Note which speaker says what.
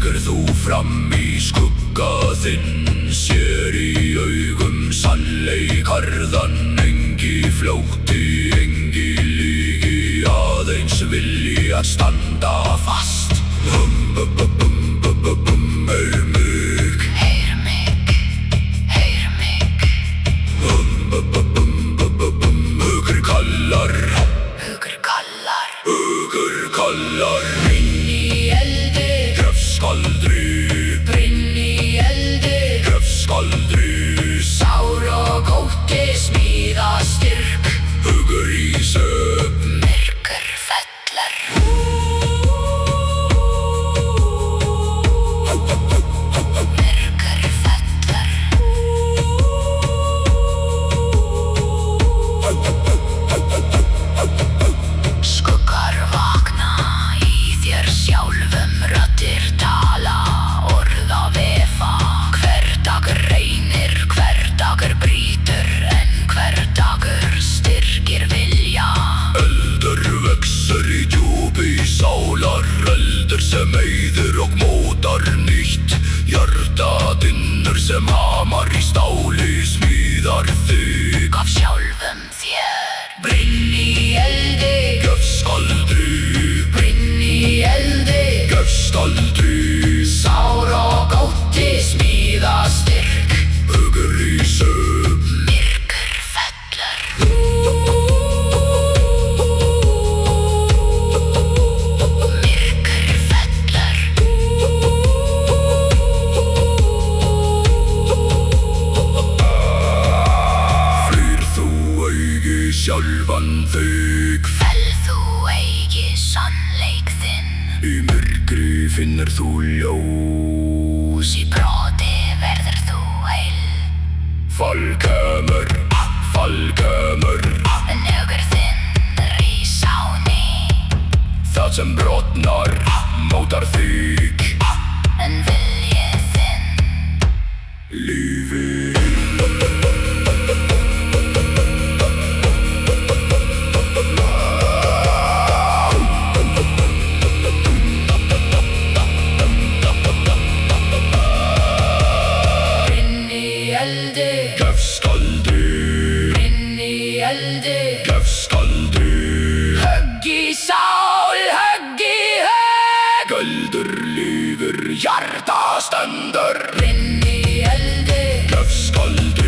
Speaker 1: Stígur þú fram í skugga þinn, sér í augum sannleikarðan. Engi flótti, engi lygi, aðeins vilji að standa fast. Heyr mig,
Speaker 2: heyr mig, heyr mig.
Speaker 1: Hugur kallar,
Speaker 2: Hugur kallar,
Speaker 1: hugur kallar.
Speaker 2: inn í eldi,
Speaker 1: Grefskaldri,
Speaker 2: brinn í eldi.
Speaker 1: grefskaldri.
Speaker 2: Sár og ótti smíða styrk,
Speaker 1: Hugur í söfn,
Speaker 2: myrkur fellur. Myrkur fellur. Skuggar vakna í þér sjálfum, raddir tala, orða vefa. Hver dagur reynir, hver dagur brýtur, en hver dagur styrkir vilja.
Speaker 1: eldur vexur í djúpi sálar. Eldur sem eyðir og mótar nýtt. Hjarta dinnur sem hamar í stáli smíðar þig.
Speaker 2: Af sjálfum þér, brinn í eldi,
Speaker 1: Grefskaldri,
Speaker 2: brinn í eldi.
Speaker 1: grefskaldri.
Speaker 2: Sár og ótti smíða styrk,
Speaker 1: Hugur í söfn,
Speaker 2: myrkur fellur. Myrkur fellur.
Speaker 1: flýr þú eigi sjálfan þig.
Speaker 2: Fel þú eigi sannleik þinn,
Speaker 1: Í myrkri finnur þú ljós.
Speaker 2: í broti verður þú heil.
Speaker 1: Fall kemur, fall kemur.
Speaker 2: En hugur þinn rís á ný,
Speaker 1: Það sem brotnar mótar þig.
Speaker 2: en viljið þinn
Speaker 1: Lífið
Speaker 2: brinn í eldi,
Speaker 1: grefskaldri,
Speaker 2: brinn í eldi.
Speaker 1: grefskaldri.
Speaker 2: Högg í sál, högg í högg,
Speaker 1: Eldur lifir, hjarta stendur.
Speaker 2: brinn í eldi,
Speaker 1: Grefskaldri,